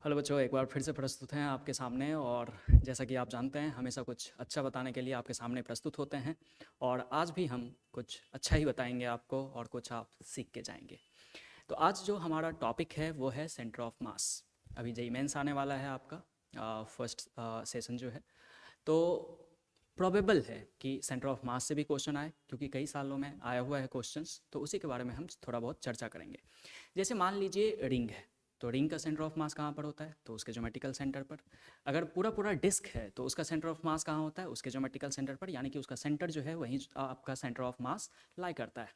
Hello बच्चों, एक बार फिर से प्रस्तुत हैं आपके सामने। और जैसा कि आप जानते हैं, हमेशा कुछ अच्छा बताने के लिए आपके सामने प्रस्तुत होते हैं। और आज भी हम कुछ अच्छा ही बताएंगे आपको और कुछ आप सीख के जाएंगे। तो आज जो हमारा टॉपिक है वो है सेंटर ऑफ मास। अभी जेई मेंस आने वाला है आपका फर्स्ट सेशन जो है। तो प्रोबेबल है कि सेंटर ऑफ मास से भी क्वेश्चन आए, क्योंकि कई सालों में आया हुआ है क्वेश्चंस। तो उसी के बारे में हम थोड़ा बहुत चर्चा करेंगे। जैसे मान लीजिए रिंग है, तो रिंग का सेंटर ऑफ मास कहाँ पर होता है? तो उसके ज्योमेट्रिकल सेंटर पर। अगर पूरा पूरा डिस्क है तो उसका सेंटर ऑफ मास कहाँ होता है? उसके ज्योमेट्रिकल सेंटर पर, यानी कि उसका सेंटर जो है वहीं आपका सेंटर ऑफ मास लाई करता है।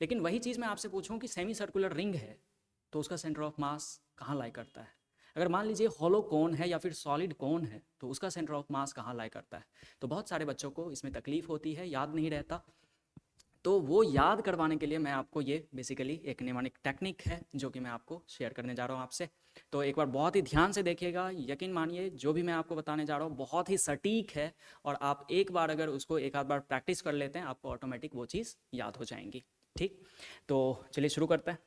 लेकिन वही चीज़ मैं आपसे पूछूं कि सेमी सर्कुलर रिंग है तो उसका सेंटर ऑफ मास कहाँ लाई करता है? अगर मान लीजिए हॉलो कोन है या फिर सॉलिड कोन है तो उसका सेंटर ऑफ मास कहाँ लाई करता है? तो बहुत सारे बच्चों को इसमें तकलीफ होती है, याद नहीं रहता। तो वो याद करवाने के लिए मैं आपको ये बेसिकली एक नियमानिक टेक्निक है जो कि मैं आपको शेयर करने जा रहा हूँ आपसे। तो एक बार बहुत ही ध्यान से देखिएगा। यकीन मानिए जो भी मैं आपको बताने जा रहा हूँ बहुत ही सटीक है। और आप एक बार अगर उसको एक आध बार प्रैक्टिस कर लेते हैं आपको ऑटोमेटिक वो चीज़ याद हो जाएंगी। ठीक, तो चलिए शुरू करते हैं।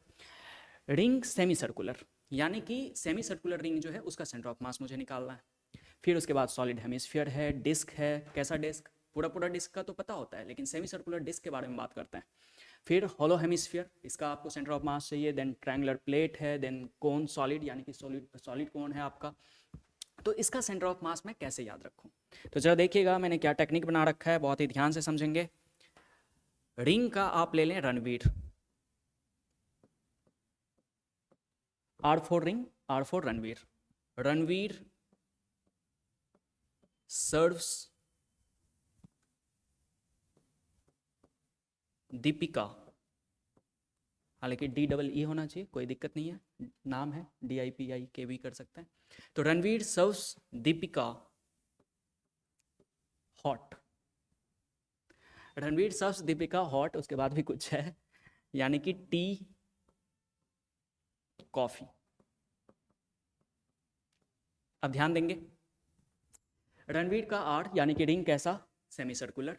रिंग सेमी सर्कुलर, यानी कि सेमी सर्कुलर रिंग जो है उसका सेंटर ऑफ मास मुझे निकालना है। फिर उसके बाद सॉलिड हेमिस्फीयर है, डिस्क है। कैसा डिस्क? पूरा पूरा डिस्क का तो पता होता है, लेकिन सेमी सर्कुलर डिस्क के बारे में बात करते हैं। फिर हॉलो हेमिस्फीयर, इसका आपको सेंटर ऑफ मास चाहिए। देन ट्रायंगुलर प्लेट है। देन कोन सॉलिड, यानी कि सॉलिड सॉलिड कोन है आपका। तो इसका सेंटर ऑफ मास मैं कैसे याद रखूं? तो जरा देखिएगा मैंने क्या टेक्निक बना रखा है, बहुत ही ध्यान से समझेंगे। रिंग का आप ले लें Ranveer, R four ring, R four Ranveer. Ranveer serves Deepika, हालांकि DEE होना चाहिए, कोई दिक्कत नहीं है, नाम है DIPI भी कर सकते हैं। तो Ranveer serves Deepika hot. Ranveer serves Deepika hot, उसके बाद भी कुछ है, यानी कि टी कॉफी। अब ध्यान देंगे। रणवीर का आर यानी कि रिंग कैसा? Semi circular.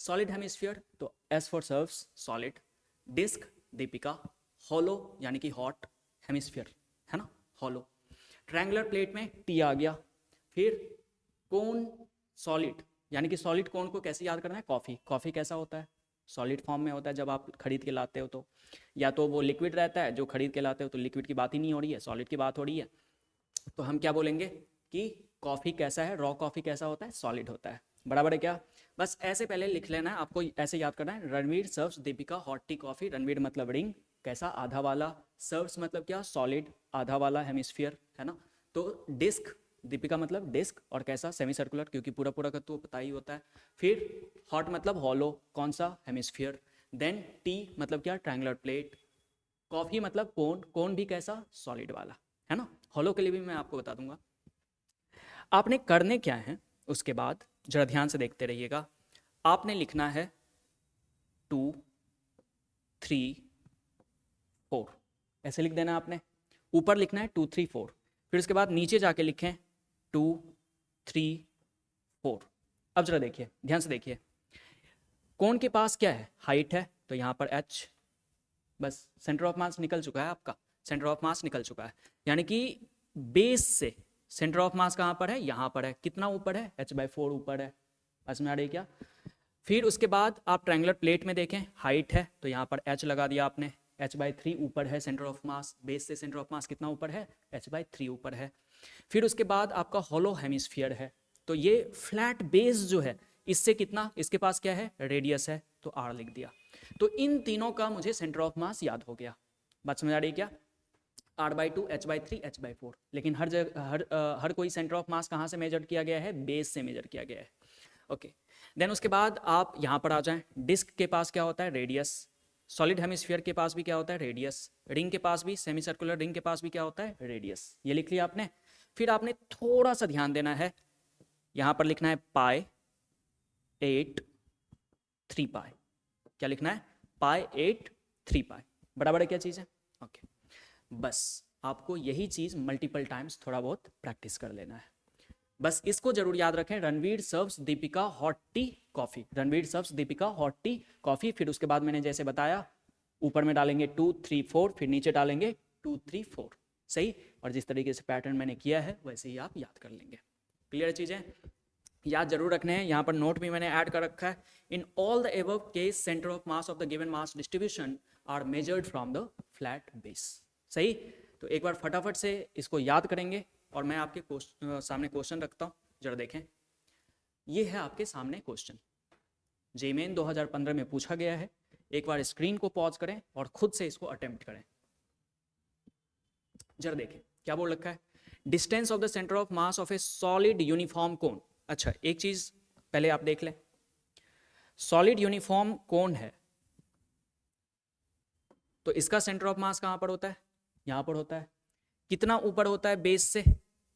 सॉलिड हेमिस्फीयर तो S for serves solid. Disc Deepika. Hollow यानी कि हॉट हेमिस्फीयर, है ना, हॉलो। ट्रायंगुलर प्लेट में टी आ गया। फिर कोन सॉलिड, यानी कि सॉलिड कोन को कैसे याद करना है? कॉफ़ी। कॉफ़ी कैसा होता है? सॉलिड फॉर्म में होता है जब आप खरीद के लाते हो तो। या तो वो लिक्विड रहता है, जो खरीद के लाते हो तो लिक्विड की बात ही नहीं हो रही है, सॉलिड की बात हो रही है। तो हम क्या बोलेंगे कि कॉफ़ी कैसा है? रॉ कॉफ़ी कैसा होता है? सॉलिड होता है। बराबर है क्या? बस ऐसे पहले लिख लेना है आपको, ऐसे याद करना है। Ranveer serves Deepika hot tea coffee. Ranveer मतलब रिंग, कैसा? आधा वाला। सर्व्स मतलब क्या? सॉलिड, आधा वाला हेमिस्फीयर, है ना। तो डिस्क, दीपिका मतलब डिस्क, और कैसा? सेमी सर्कुलर, क्योंकि पूरा पूरा का तो पता ही होता है। फिर हॉट मतलब हॉलो, कौन सा? हेमिस्फीयर। देन टी मतलब क्या? Triangular plate. कॉफ़ी मतलब कोन, कोन भी कैसा? सॉलिड वाला, है ना। हॉलो के लिए भी मैं आपको बता दूंगा। आपने करने क्या है उसके बाद, जरा ध्यान से देखते रहिएगा। आपने लिखना है 2 3 4, ऐसे लिख देना आपने। ऊपर लिखना है 2 3 4। फिर उसके बाद नीचे जाके लिखें 2 3 4। अब जरा देखिए, ध्यान से देखिए। कोन के पास क्या है? हाइट है, तो यहाँ पर h। बस सेंटर ऑफ मास निकल चुका है आपका, सेंटर ऑफ मास निकल चुका है। यानी कि बेस से सेंटर ऑफ मास कहाँ पर है? यहाँ पर है। कितना ऊपर है? h/4 ऊपर है। समझ में आ रही क्या? फिर उसके बाद आप ट्रायंगुलर प्लेट में देखें, हाइट है तो यहाँ पर h लगा दिया आपने। h/3 ऊपर है सेंटर ऑफ मास। बेस से सेंटर ऑफ मास कितना ऊपर है? h/3 ऊपर है। फिर उसके बाद आपका हॉलो हेमिस्फीयर है, तो ये फ्लैट बेस जो है इससे कितना, इसके पास क्या है? रेडियस है, तो r लिख दिया। तो इन तीनों का मुझे सेंटर ऑफ मास याद हो गया। बात समझ आ रही है क्या? r/2 h/3 h/4। लेकिन हर जगह हर कोई सेंटर ऑफ मास कहाँ से मेजर किया गया है? बेस से मेजर किया गया है। ओके, देन उसके बाद आप यहाँ पर आ जाएं। डिस्क के पास क्या होता है? रेडियस। सॉलिड हेमिस्फीयर के पास भी क्या होता है? रेडियस। रिंग के पास भी, सेमी सर्कुलर रिंग के पास भी क्या होता है? रेडियस। ये लिख लिया आपने। फिर आपने थोड़ा सा ध्यान देना है, यहाँ पर लिखना है पाई 8 3 पाई। क्या लिखना है? पाई 8 3 पाई। बराबर है क्या चीज़ है? ओके, बस आपको यही चीज़ मल्टीपल टाइम्स थोड़ा बहुत प्रैक्टिस कर लेना है। बस इसको जरूर याद रखें। Ranveer serves Deepika hot tea coffee. Ranveer serves Deepika hot tea coffee. फिर उसके बाद मैंने जैसे बताया, ऊपर में डालेंगे 2 3 4, फिर नीचे डालेंगे 2 3 4, सही। और जिस तरीके से पैटर्न मैंने किया है वैसे ही आप याद कर लेंगे। क्लियर चीज़ें याद जरूर रखने हैं। यहाँ पर नोट भी मैंने ऐड कर रखा है। In all the above case centre of mass of the given mass distribution are measured from the flat base. सही, तो एक बार फटाफट से इसको याद करेंगे और मैं आपके सामने क्वेश्चन रखता हूँ, जरा देखें। ये है आपके सामने क्वेश्चन, जेईई मेन 2015 में पूछा गया है। एक बार स्क्रीन को पॉज करें और खुद से इसको अटेम्प्ट करें। जरा देखें क्या बोल रखा है, distance of the centre of mass of a solid uniform cone. अच्छा, एक चीज पहले आप देख लें, सॉलिड यूनिफॉर्म कोन है तो इसका सेंटर ऑफ मास कहां पर होता है, यहां पर होता है। कितना ऊपर होता है बेस से,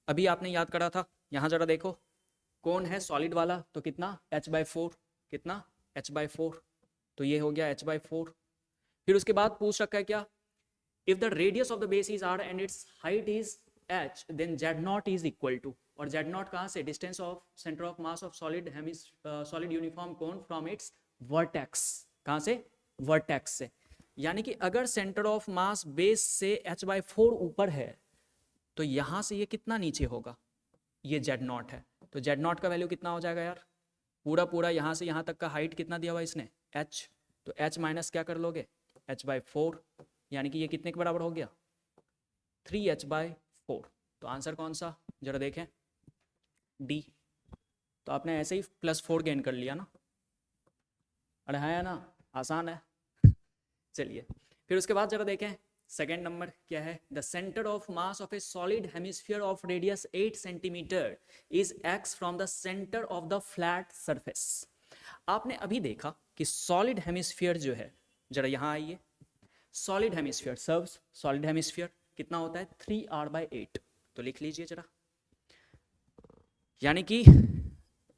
अभी आपने याद करा था। यहां जरा देखो, कोन है सॉलिड वाला तो कितना h/4, कितना h/4, तो ये हो गया h/4। फिर उसके बाद पूछ रखा है क्या, if the radius of the base is r and its height is h then z0 is equal to, और z0 कहां से, distance of centre of mass of solid uniform cone from its vertex. कहां से, vertex से। यानी कि अगर centre of mass base से h/4 ऊपर है तो यहां से ये कितना नीचे होगा, ये z0 है। तो z0 का वैल्यू कितना हो जाएगा यार, पूरा पूरा यहां से यहां तक का हाइट कितना दिया हुआ इसने, h, तो h माइनस क्या कर लोगे, h/4, यानी कि ये कितने के बराबर हो गया, 3h/4। तो आंसर कौन सा, जरा देखें, डी। तो आपने ऐसे ही +4 गेन कर लिया ना, अरे है ना, आसान है। चलिए फिर उसके बाद जरा देखें सेकेंड नंबर क्या है, the centre of mass of a solid hemisphere of radius 8 centimetre is x from the centre of the flat surface. आपने अभी देखा कि सॉलिड हेमिस्फीयर जो है, जरा यहाँ आइए, solid hemisphere serves solid hemisphere कितना होता है 3r/8, तो लिख लीजिए जरा, यानी कि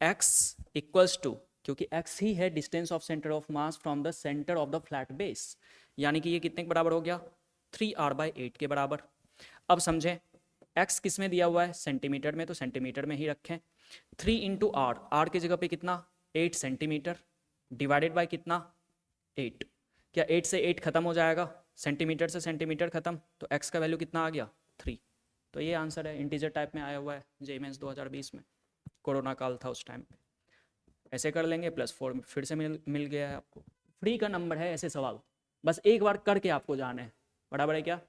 x इक्वल्स टू, क्योंकि x ही है distance of centre of mass from the centre of the flat base, यानी कि ये कितने के बराबर हो गया, 3r/8 के बराबर। अब समझें x किस में दिया हुआ है, सेंटीमीटर में, तो सेंटीमीटर में ही रखें। 3 इंटू आर, आर की जगह पे कितना 8 सेंटीमीटर, डिवाइडेड बाय कितना 8, क्या 8 से 8 खत्म हो जाएगा, सेंटीमीटर से सेंटीमीटर खत्म, तो x का वैल्यू कितना आ गया 3। तो ये आंसर है, इंटीजर टाइप में आया हुआ है जेईई मेंस 2020 में, कोरोना काल था उस टाइम पे। ऐसे कर लेंगे, +4 फिर से मिल गया है आपको। फ्री का नंबर है ऐसे सवाल, बस एक बार करके आपको जाना है, बराबर है क्या।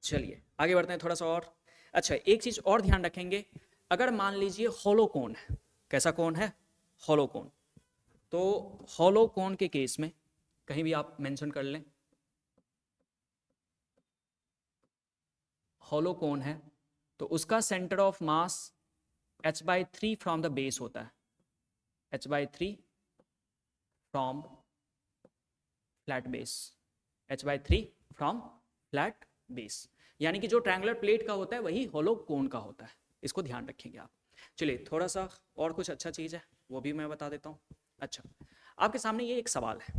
चलिए आगे बढ़ते हैं थोड़ा सा और। अच्छा, एक चीज और ध्यान रखेंगे, अगर मान लीजिए होलो कोन है, कैसा कोन है, होलो कोन, तो होलो कोन के केस में कहीं भी आप मेंशन कर लें, होलो कोन है तो उसका centre of mass h/3 from the base होता है, h/3 from flat base, h/3 from flat base, यानी कि जो ट्रायंगुलर प्लेट का होता है वही होलो कोन का होता है, इसको ध्यान रखेंगे आप। चलिए थोड़ा सा और कुछ अच्छा चीज है वो भी मैं बता देता हूँ। अच्छा, आपके सामने ये एक सवाल है,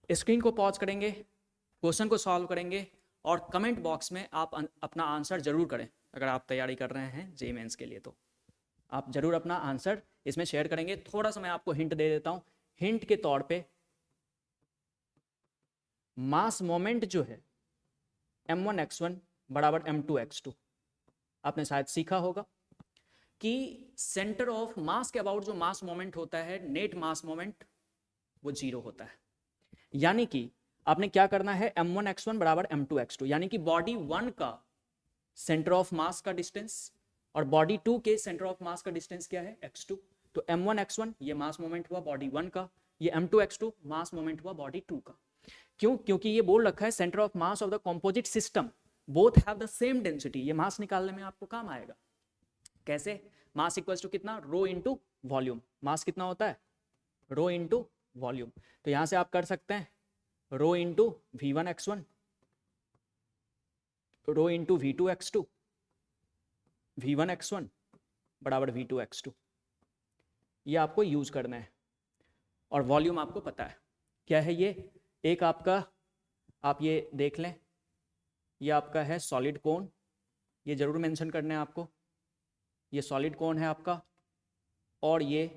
स्क्रीन को पॉज करेंगे, क्वेश्चन को सॉल्व करेंगे और कमेंट बॉक्स में आप अपना आंसर जरूर करें। अगर आप तैयारी कर रहे हैं जेईई मेंस के लिए तो आप जरूर अपना आंसर इसमें शेयर करेंगे। थोड़ा सा मैं आपको हिंट दे देता हूं, हिंट के तौर पे मास मोमेंट जो है m1x1 बराबर m2x2, आपने शायद सीखा होगा कि सेंटर ऑफ मास के अबाउट जो मास मोमेंट होता है, नेट मास मोमेंट, वो 0 होता है। यानी कि आपने क्या करना है, m1x1 बराबर m2x2, यानी कि बॉडी 1 का सेंटर ऑफ मास का डिस्टेंस और बॉडी 2 के सेंटर ऑफ मास का डिस्टेंस क्या है, x2। तो m1x1 ये मास मोमेंट हुआ बॉडी 1 का, ये m2x2 मास मोमेंट हुआ बॉडी 2 का। क्यों, क्योंकि ये बोल रखा है centre of mass of the composite system both have the same density, ये मास निकालने में आपको काम आएगा। कैसे, मास इक्वल्स टू कितना, रो इनटू वॉल्यूम, मास कितना होता है, रो इनटू वॉल्यूम। तो यहां से आप कर सकते हैं rho into v1x1, rho into v2x2, v1x1 बराबर v2x2, ये आपको यूज करना है। और वॉल्यूम आपको पता है क्या है, ये एक आपका, आप ये देख लें, ये आपका है सॉलिड कोन, ये जरूर मेंशन करना है आपको, ये सॉलिड कोन है आपका, और ये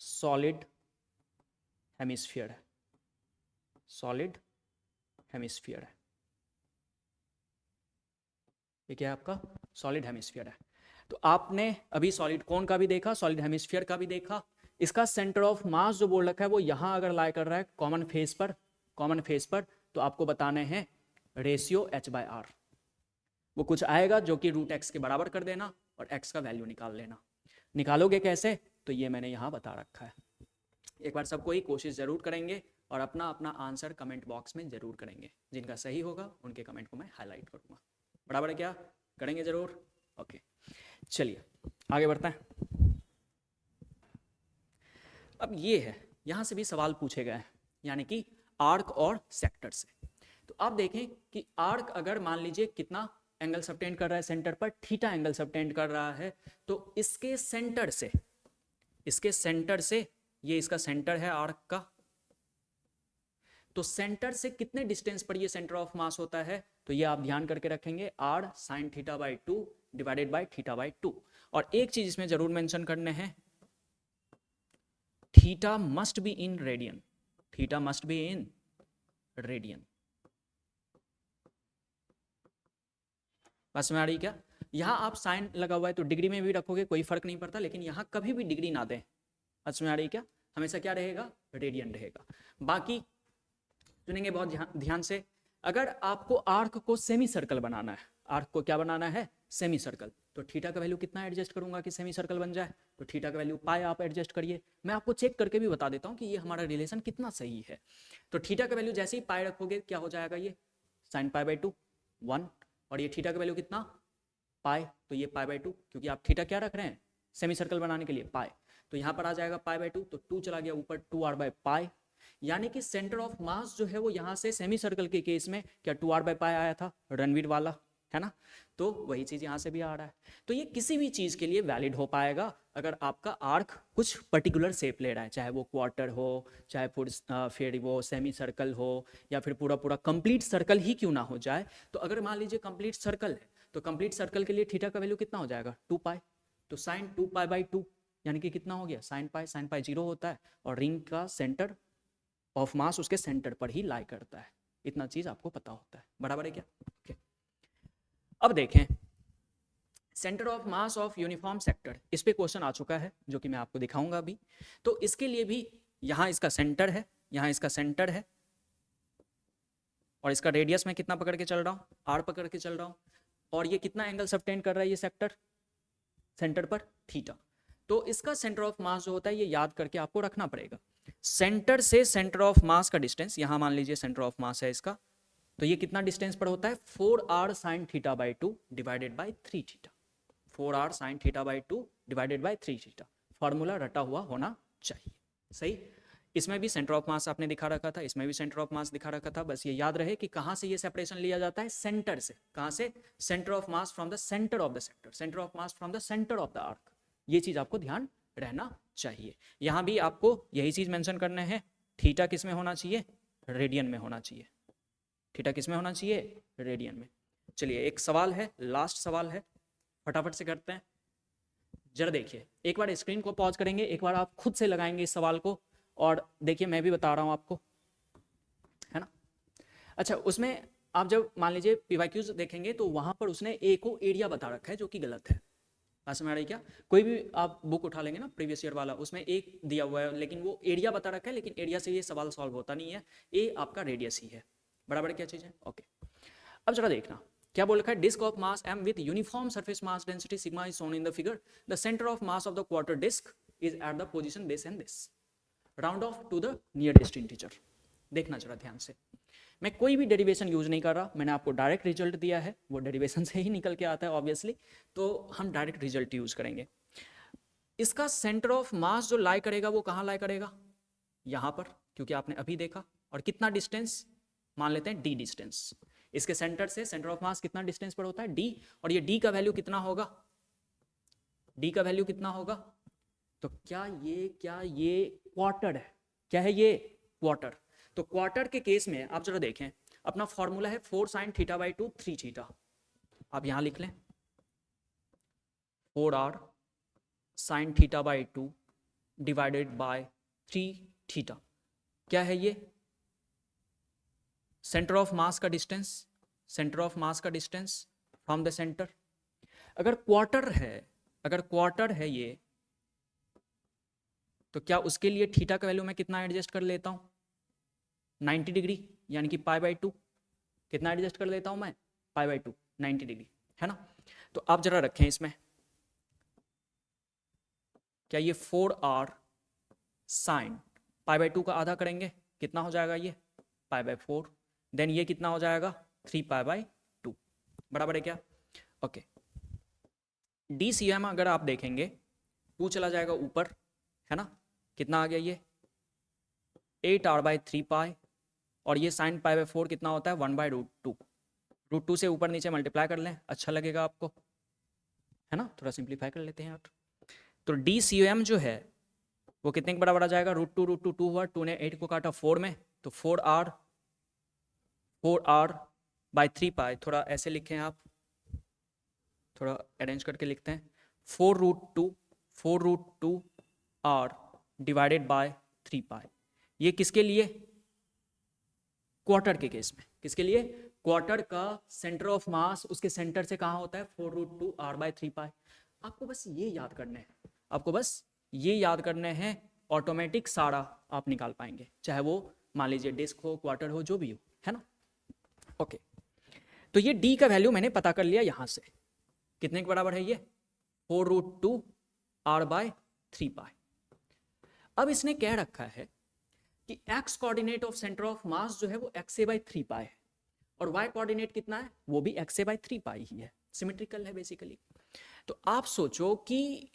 सॉलिड हेमिस्फीयर है, सॉलिड हेमिस्फीयर है। ये क्या है आपका सॉलिड हेमिस्फीयर है। तो आपने अभी सॉलिड कोन का भी देखा, सॉलिड हेमिस्फीयर का भी देखा। इसका सेंटर ऑफ मास जो बोल रखा है वो यहाँ अगर लाई कर रहा है कॉमन फेस पर, तो आपको बताने हैं रेशियो h/r। वो कुछ आएगा जो कि √x के बराबर कर देना और x का वैल्यू निकाल लेना। निकालोगे कैसे, तो ये मैंने यहाँ बता रखा है। एक बार सबको ही कोशिश जरूर करेंगे और अपना अपना आंसर कमेंट बॉक्स में जरूर करेंगे। जिनका सही होगा उनके कमेंट को मैं हाईलाइट करूँगा। बराबर है क्या, करेंगे जरूर। ओके चलिए आगे बढ़ते हैं। अब ये है, यहाँ से भी सवाल पूछे गए हैं, यानी कि आर्क और सेक्टर से। तो आप देखें कि आर्क अगर मान लीजिए कितना एंगल सबटेंड कर रहा है सेंटर पर, थीटा एंगल सबटेंड कर रहा है, तो इसके सेंटर से ये इसका सेंटर है आर्क का, तो सेंटर से कितने डिस्टेंस पर ये सेंटर ऑफ मास होता है, तो ये आप ध्यान करके रखेंगे r sin θ/2 डिवाइडेड बाय θ/2। और एक चीज इसमें जरूर मेंशन करने हैं, theta must be in radian, theta must be in radian. बात समझ आ रही क्या? यहां आप साइन लगा हुआ है तो डिग्री में भी रखोगे कोई फर्क नहीं पड़ता, लेकिन यहां कभी भी डिग्री ना दें। बात समझ आ रही क्या? हमेशा क्या रहेगा, रेडियन रहेगा। बाकी सुनेंगे बहुत ध्यान से, अगर आपको आर्क को सेमी सर्कल बनाना है, आर्क को क्या बनाना है, सेमी सर्कल, तो थीटा का वैल्यू कितना एडजस्ट करूंगा कि सेमी सर्कल बन जाए, तो थीटा का वैल्यू पाई आप एडजस्ट करिए। मैं आपको चेक करके भी बता देता हूं कि ये हमारा रिलेशन कितना सही है। तो थीटा का वैल्यू जैसे ही पाई रखोगे क्या हो जाएगा, ये sin π/2 1, और ये थीटा का वैल्यू कितना पाई, तो ये π/2, क्योंकि आप थीटा क्या रख रहे हैं सेमी सर्कल बनाने के लिए पाई, तो यहाँ पर आ जाएगा π/2, तो 2 चला गया ऊपर 2r/π, यानी कि सेंटर ऑफ मास जो है वो यहाँ से सेमी सर्कल के केस में क्या 2r/π आया था रणवीर वाला, है ना, तो वही चीज यहाँ से भी आ रहा है। तो ये किसी भी चीज के लिए वैलिड हो पाएगा अगर आपका आर्क कुछ पर्टिकुलर शेप ले रहा है, चाहे वो क्वार्टर हो, चाहे फिर वो सेमी सर्कल हो, या फिर पूरा पूरा कंप्लीट सर्कल ही क्यों ना हो जाए। तो अगर मान लीजिए कंप्लीट सर्कल है, तो कंप्लीट सर्कल के लिए थीटा का वैल्यू कितना हो जाएगा 2π, तो sin 2π/2 यानी कि कितना हो गया sin π 0 होता है, और रिंग का सेंटर ऑफ मास उसके सेंटर पर ही लाई करता है। इतना चीज आपको पता होता है, बराबर है क्या? okay. अब देखें centre of mass of uniform sector, इस पे क्वेश्चन आ चुका है जो कि मैं आपको दिखाऊंगा अभी। तो इसके लिए भी यहाँ इसका सेंटर है, यहाँ इसका सेंटर है, और इसका रेडियस में कितना पकड़ के चल रहा हूँ, r पकड़ के चल रहा हूँ, और ये कितना एंगल सबटेंड कर रहा है ये सेक्टर सेंटर पर, थीटा। तो इसका सेंटर ऑफ मास जो होता है ये याद करके आपको रखना पड़ेगा। सेंटर से सेंटर ऑफ मास का डिस्टेंस, यहां मान लीजिए सेंटर ऑफ मास है इसका, तो ये कितना डिस्टेंस पर होता है 4r sin θ/2 divided by 3θ, 4r sin θ/2 divided by 3θ। Formula रटा हुआ होना चाहिए, सही। इसमें भी सेंटर ऑफ मास आपने दिखा रखा था, इसमें भी सेंटर ऑफ मास दिखा रखा था। बस ये याद रहे कि कहां से ये सेपरेशन लिया जाता है, सेंटर से। कहां से, centre of mass from the centre of the sector, centre of mass from the centre of the arc. ये चीज आपको ध्यान रहना चाहिए। यहां भी आपको यही चीज मेंशन करना है, थीटा किस में होना चाहिए, रेडियन में होना चाहिए। थीटा किस में होना चाहिए, रेडियन में। चलिए एक सवाल है, लास्ट सवाल है, फटाफट से करते हैं। जरा देखिए, एक बार स्क्रीन को पॉज करेंगे, एक बार आप खुद से लगाएंगे इस सवाल को, और देखिए मैं भी बता रहा हूं आपको, है ना। अच्छा, उसमें आप जब मान लीजिए पीवाईक्यूज देखेंगे तो वहां पर उसने ए को एरिया बता रखा है, जो कि गलत है। बात समझ आ रही क्या? कोई भी आप बुक उठा लेंगे ना प्रीवियस ईयर वाला, उसमें एक दिया हुआ है, लेकिन वो एरिया बता रखा है, लेकिन एरिया से ये सवाल सॉल्व होता नहीं है, ए आपका रेडियस ही है। बराबर क्या चीज है? ओके। अब जरा देखना क्या बोल रखा है, disc of mass m with uniform surface mass density sigma is shown in the figure, the centre of mass of the quarter disc is at the position this and this, round off to the nearest integer. देखना जरा ध्यान से, मैं कोई भी derivation use नहीं कर रहा, मैंने आपको डायरेक्ट रिजल्ट दिया है, वो डेरिवेशन से ही निकल के आता है ऑब्वियसली, तो हम डायरेक्ट रिजल्ट यूज करेंगे। इसका सेंटर ऑफ मास जो लाई करेगा वो कहाँ लाई करेगा, यहाँ पर, क्योंकि आपने अभी देखा। और कितना डिस्टेंस मान लेते हैं, d डिस्टेंस। इसके सेंटर से सेंटर ऑफ मास कितना डिस्टेंस पर होता है, d, और ये d का वैल्यू कितना होगा, d का वैल्यू कितना होगा, तो क्या ये क्वार्टर है, क्या है ये क्वार्टर। तो क्वार्टर के केस में आप जरा देखें, अपना फॉर्मूला है 4 sin θ/2 3θ, आप यहां लिख लें 4r sin θ/2 डिवाइडेड बाय 3θ। क्या है ये, सेंटर ऑफ मास का डिस्टेंस, सेंटर ऑफ मास का डिस्टेंस फ्रॉम द सेंटर। अगर क्वार्टर है ये, तो क्या उसके लिए थीटा का वैल्यू मैं कितना एडजस्ट कर लेता हूँ? 90 डिग्री, यानी कि π/2। कितना एडजस्ट कर लेता हूँ मैं? π/2, 90 डिग्री, है ना। तो आप जरा रखें इसमें, क्या ये 4r साइन π/2 का आधा करेंगे, कितना हो जाएगा ये? π/4। देन ये कितना हो जाएगा? 3π/2 बराबर है क्या? ओके। DCM अगर आप देखेंगे 2 चला जाएगा ऊपर, है ना। कितना आ गया ये? 8r/3π, और ये साइन π/4 कितना होता है? 1/√2। √2 से ऊपर नीचे मल्टीप्लाई कर लें, अच्छा लगेगा आपको, है ना। थोड़ा सिंप्लीफाई कर लेते हैं यार। तो DCM जो है वो कितने के बराबर आ जाएगा? √2 2 हुआ, 2 ने 8 को काटा 4 में, तो 4r/3π। थोड़ा ऐसे लिखें आप, थोड़ा अरेंज करके लिखते हैं। 4√2 r डिवाइडेड बाय 3π। ये किसके लिए? क्वार्टर के केस में। किसके लिए? क्वार्टर का सेंटर ऑफ मास उसके सेंटर से कहाँ होता है? 4√2 r/3π। आपको बस ये याद करने हैं, आपको बस ये याद करने हैं, ऑटोमेटिक सारा आप निकाल पाएंगे, चाहे वो मान लीजिए डिस्क हो, क्वार्टर हो, जो भी हो, है ना। ओके, तो ये d का वैल्यू मैंने पता कर लिया यहां से, कितने के बराबर है ये? 4√2 r/3π। अब इसने कह रखा है कि x coordinate of centre of मास जो है वो xa/3π है, और y कोऑर्डिनेट कितना है? वो भी xa/3π ही है, सिमेट्रिकल है बेसिकली। तो आप सोचो कि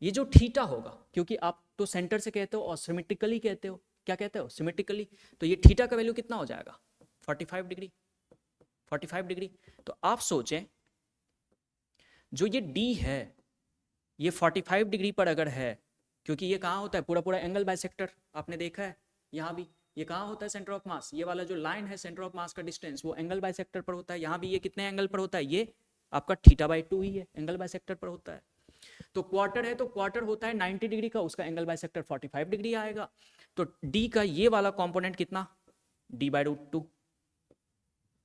ये जो थीटा होगा, क्योंकि आप तो सेंटर से कहते हो और सिमेट्रिकली कहते हो, क्या कहते हो? सिमेट्रिकली। तो ये थीटा का वैल्यू कितना हो जाएगा? 45 डिग्री। 45 डिग्री। तो आप सोचें जो ये d है ये 45 डिग्री पर अगर है, क्योंकि ये कहाँ होता है? पूरा पूरा एंगल बाइसेक्टर, आपने देखा है यहाँ भी। ये कहाँ होता है? सेंटर ऑफ मास। ये वाला जो लाइन है सेंटर ऑफ मास का डिस्टेंस, वो एंगल बाइसेक्टर पर होता है। यहाँ भी ये कितने एंगल पर होता है? ये आपका θ/2 ही है, एंगल बाइसेक्टर पर होता है। तो क्वार्टर है तो क्वार्टर होता है 90 डिग्री का, उसका एंगल बाइसेक्टर 45 डिग्री आएगा। तो d का ये वाला कंपोनेंट कितना? d/√2।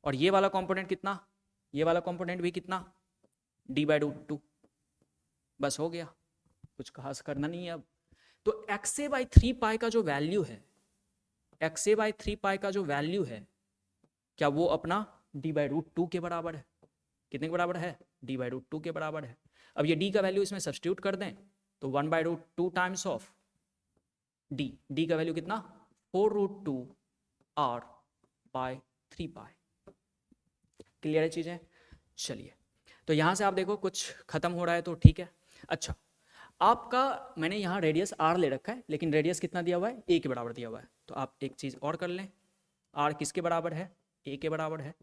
और ये वाला कंपोनेंट कितना? ये वाला कंपोनेंट भी कितना? d/√2। बस हो गया, कुछ खास करना नहीं है अब। तो xa/3π का जो वैल्यू है, xa/3π का जो वैल्यू है, क्या वो अपना d/√2 के बराबर है? कितने के बराबर है? d/√2 के बराबर है। अब ये d का वैल्यू इसमें सब्स्टिट्यूट कर दें तो 1/√2 टाइम्स ऑफ d का वैल्यू कितना? 4√2 r/3π। क्लियर है चीजें? चलिए, तो यहां से आप देखो कुछ खत्म हो रहा है तो ठीक है। अच्छा, आपका मैंने यहाँ रेडियस r ले रखा है, लेकिन रेडियस कितना दिया हुआ है? a के बराबर दिया हुआ है। तो आप एक चीज और कर लें, r किसके बराबर है? a के बराबर है।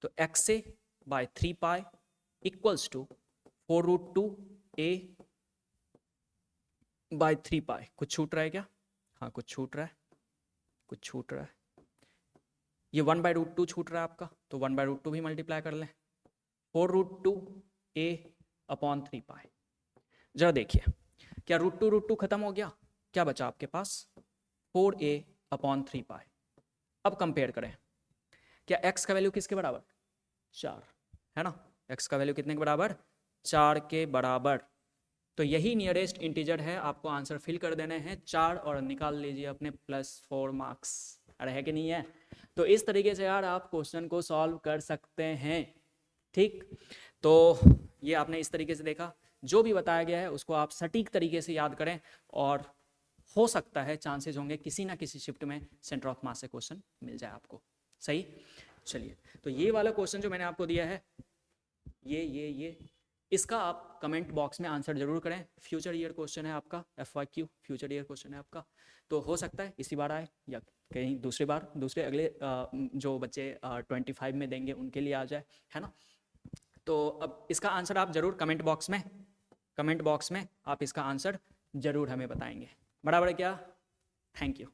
तो xa/3π इक्वल्स टू 4√2 a/3π। कुछ छूट रहा है क्या? हाँ, कुछ छूट रहा है, कुछ छूट रहा है। ये 1/√2 छूट रहा है आपका, तो 1/√2 भी मल्टीप्लाई कर लें। 4√2 a/3π। जरा देखिए, क्या √2 खत्म हो गया? क्या बचा आपके पास? 4a/3π। अब कंपेयर करें, क्या x का वैल्यू किसके बराबर? 4, है ना। x का वैल्यू कितने के बराबर? 4 के बराबर। तो यही नियरेस्ट इंटीजर है, आपको आंसर फिल कर देने हैं 4 और निकाल लीजिए अपने +4 मार्क्स। अरे है कि नहीं है? तो इस तरीके से यार आप क्वेश्चन को सॉल्व कर सकते हैं, ठीक। तो ये आपने इस तरीके से देखा, जो भी बताया गया है उसको आप सटीक तरीके से याद करें, और हो सकता है चांसेस होंगे किसी ना किसी शिफ्ट में सेंटर ऑफ मास से क्वेश्चन मिल जाए आपको। सही। चलिए, तो ये वाला क्वेश्चन जो मैंने आपको दिया है, ये इसका आप कमेंट बॉक्स में आंसर जरूर करें। फ्यूचर ईयर क्वेश्चन है आपका, FYQ फ्यूचर ईयर क्वेश्चन है आपका। तो हो सकता है इसी बार आए या कहीं दूसरी बार, दूसरे अगले जो बच्चे 25 में देंगे उनके लिए आ जाए, है ना। तो अब इसका आंसर आप जरूर कमेंट बॉक्स में आप इसका आंसर जरूर हमें बताएंगे। बराबर है क्या? Thank you.